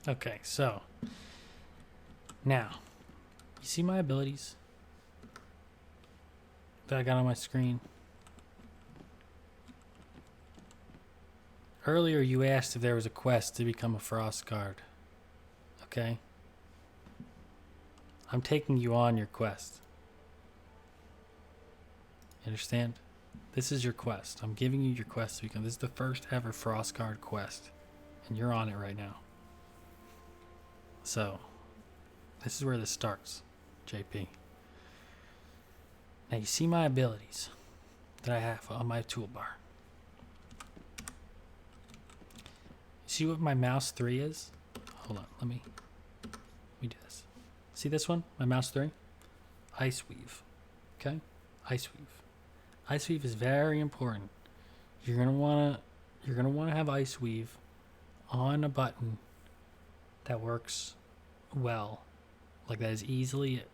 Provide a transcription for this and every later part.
Okay, so now you see my abilities that I got on my screen. Earlier you asked if there was a quest to become a Frost Guard. Okay? I'm taking you on your quest. You understand? This is your quest. I'm giving you your quest to become. This is the first ever Frost Guard quest. And you're on it right now. So, this is where this starts, JP. Now you see my abilities that I have on my toolbar. See what my mouse 3 is? Hold on, let me do this. See this one? My mouse 3? Ice Weave. Okay? Ice Weave. Ice Weave is very important. You're gonna wanna have Ice Weave on a button that works well, like that is easily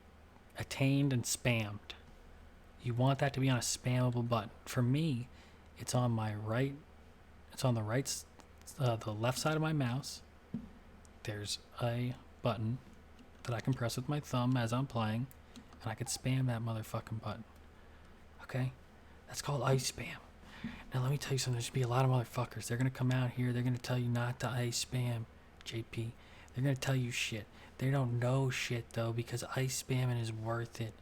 attained and spammed. You want that to be on a spammable button. For me, it's on my right. It's on the right, the left side of my mouse. There's a button that I can press with my thumb as I'm playing, and I can spam that motherfucking button. Okay, that's called ice spam. Now let me tell you something. There's gonna be a lot of motherfuckers. They're gonna come out here. They're gonna tell you not to ice spam, JP. They're gonna tell you shit. They don't know shit though, because ice spamming is worth it.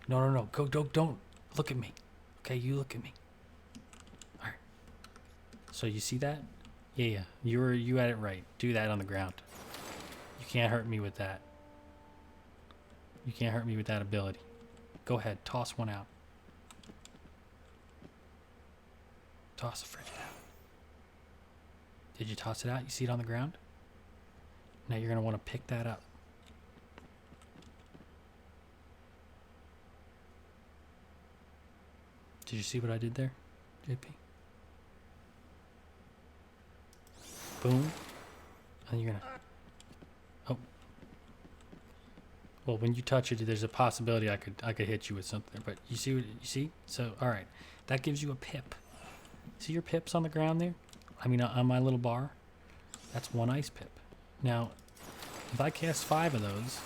No. Go, don't look at me. Okay, you look at me. All right. So you see that? Yeah. You had it right. Do that on the ground. You can't hurt me with that. You can't hurt me with that ability. Go ahead, toss one out. Toss the frigid out. Did you toss it out? You see it on the ground? Now you're going to want to pick that up. Did you see what I did there, JP? Boom. And you're going to... Oh. Well, when you touch it, there's a possibility I could hit you with something. But you see what you see? So, all right. That gives you a pip. See your pips on the ground there? I mean, on my little bar? That's one ice pip. Now, if I cast 5 of those...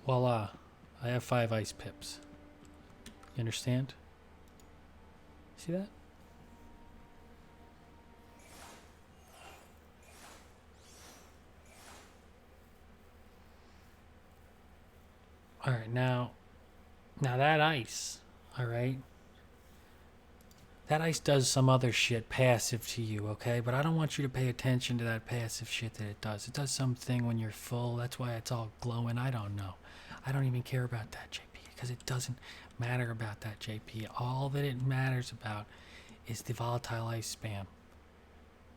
Voila. I have 5 ice pips. You understand? See that? Alright, now that ice, alright? That ice does some other shit passive to you, okay? But I don't want you to pay attention to that passive shit that it does. It does something when you're full. That's why it's all glowing. I don't know. I don't even care about that, JP, because it doesn't matter about that, JP. All that it matters about is the volatile ice spam.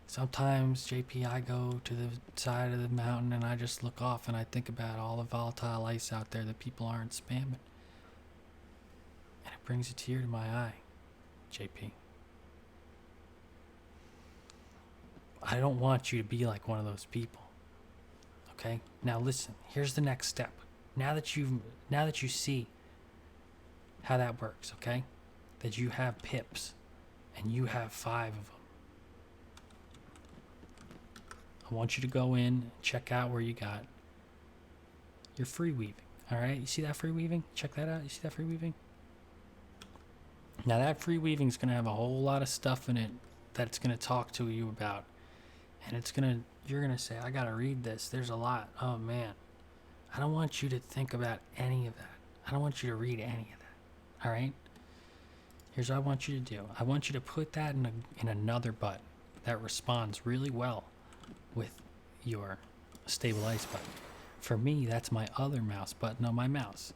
Sometimes, JP, I go to the side of the mountain and I just look off and I think about all the volatile ice out there that people aren't spamming. And it brings a tear to my eye, JP. I don't want you to be like one of those people. Okay? Now listen, here's the next step. Now that you see how that works, okay? That you have pips and you have 5 of them. I want you to go in and check out where you got your free weaving. All right? You see that free weaving? Check that out. You see that free weaving? Now that free weaving is going to have a whole lot of stuff in it that it's going to talk to you about. And you're going to say, I got to read this. There's a lot. Oh man. I don't want you to think about any of that. I don't want you to read any of that. All right? Here's what I want you to do. I want you to put that in another button that responds really well with your stable ice button. For me, that's my other mouse button on my mouse.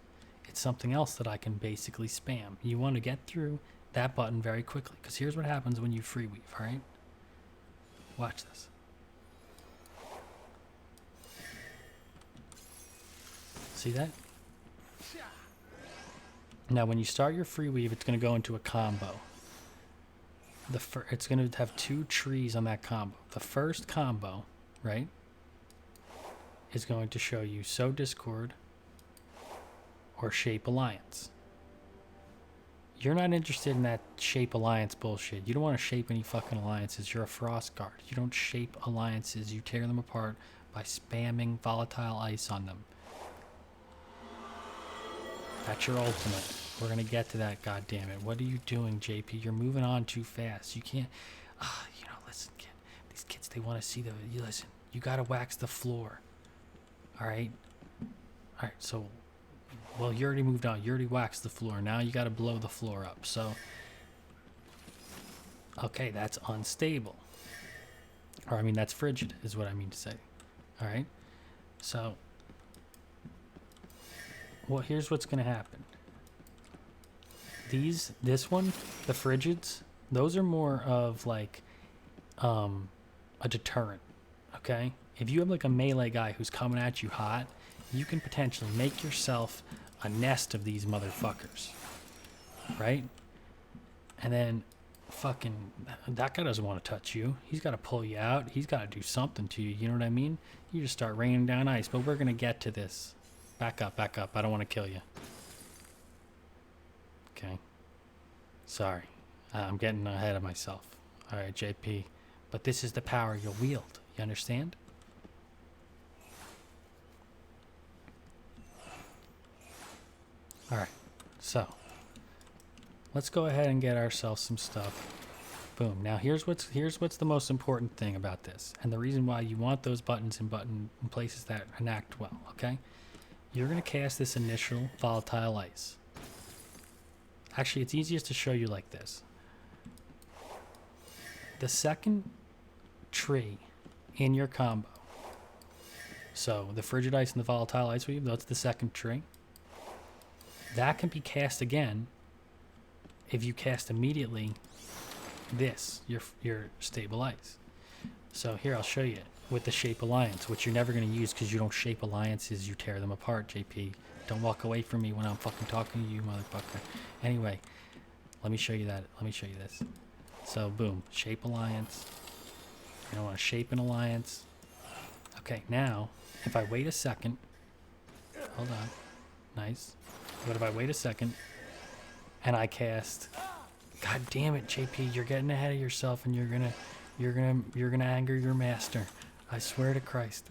It's something else that I can basically spam. You want to get through that button very quickly, because here's what happens when you freeweave, all right? Watch this. See that? Now, when you start your free weave, it's going to go into a combo. It's going to have 2 trees on that combo. The first combo, right, is going to show you Sow Discord or Shape Alliance. You're not interested in that shape alliance bullshit. You don't want to shape any fucking alliances. You're a frost guard. You don't shape alliances. You tear them apart by spamming volatile ice on them. That's your ultimate. We're gonna get to that, goddammit. What are you doing, JP? You're moving on too fast. You can't. Listen, kid. These kids, they want to see the. You listen. You gotta wax the floor. All right. All right. So, well, you already moved on. You already waxed the floor. Now you gotta blow the floor up. So, okay, that's unstable. Or I mean, that's frigid, is what I mean to say. All right. So, well, here's what's gonna happen. This one, the frigids, those are more of like a deterrent, okay? If you have like a melee guy who's coming at you hot, you can potentially make yourself a nest of these motherfuckers, right? And then fucking that guy doesn't want to touch you. He's got to pull you out. He's got to do something to you. You know what I mean? You just start raining down ice. But we're gonna get to this. Back up, back up. I don't want to kill you. Okay. Sorry. I'm getting ahead of myself. All right, JP. But this is the power you'll wield. You understand? All right. So, let's go ahead and get ourselves some stuff. Boom. Now here's what's the most important thing about this, and the reason why you want those buttons in places that enact well. Okay. You're gonna cast this initial volatile ice. Actually, it's easiest to show you like this. The second tree in your combo. So the frigid ice and the volatile ice weave, that's the second tree. That can be cast again if you cast immediately this, your stable ice. So here, I'll show you with the shape alliance, which you're never going to use because you don't shape alliances, you tear them apart, JP. Don't walk away from me when I'm fucking talking to you, motherfucker. Anyway, let me show you that. Let me show you this. So, boom. Shape alliance. You don't want to shape an alliance. Okay, now, if I wait a second. Hold on. Nice. But if I wait a second and I cast. God damn it, JP. You're getting ahead of yourself and you're gonna anger your master. I swear to Christ.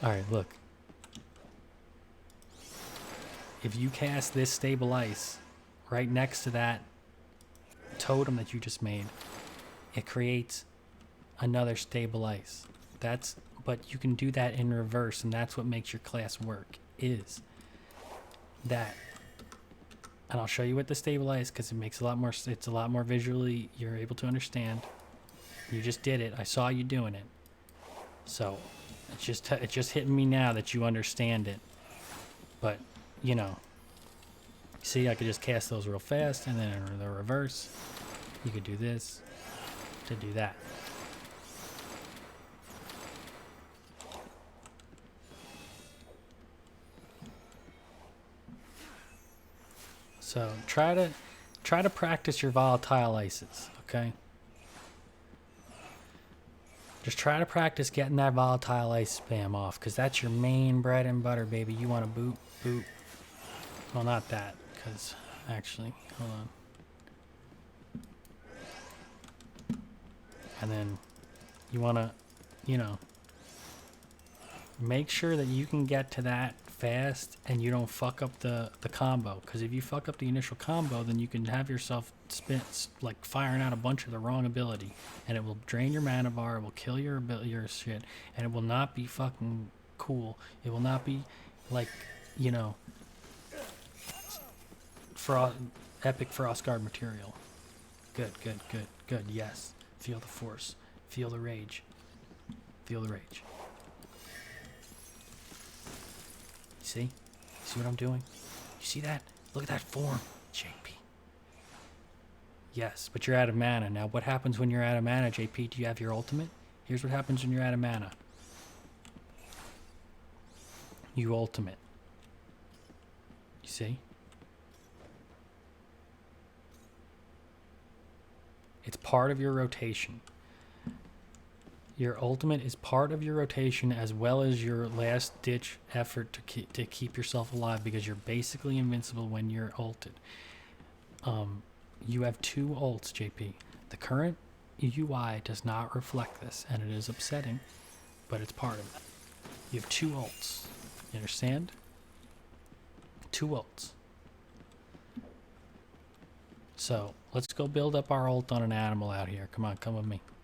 Alright, look. If you cast this stable ice right next to that totem that you just made, it creates another stable ice. But you can do that in reverse, and that's what makes your class work, is that. And I'll show you what the stable ice, because it's a lot more visually, you're able to understand. You just did it. I saw you doing it. So it's just hitting me now that you understand it. But, you know, see, I could just cast those real fast, and then in the reverse, you could do this to do that. So try to practice your volatile ices, okay? Just try to practice getting that volatile ice spam off, because that's your main bread and butter, baby. You want to boop. Well, not that, because actually, hold on. And then you want to, you know, make sure that you can get to that fast and you don't fuck up the combo, because if you fuck up the initial combo, then you can have yourself like firing out a bunch of the wrong ability, and it will drain your mana bar, it will kill your shit, and it will not be fucking cool. It will not be like, you know, epic Frostguard material. Good. Yes, feel the force, feel the rage. See what I'm doing? You see that? Look at that form, JP. Yes, but you're out of mana. Now, what happens when you're out of mana, JP? Do you have your ultimate? Here's what happens when you're out of mana. You ultimate. You see? It's part of your rotation. Your ultimate is part of your rotation as well as your last ditch effort to keep yourself alive, because you're basically invincible when you're ulted. You have 2 ults, JP. The current UI does not reflect this, and it is upsetting, but it's part of it. You have 2 ults. You understand? 2 ults. So let's go build up our ult on an animal out here. Come on, come with me.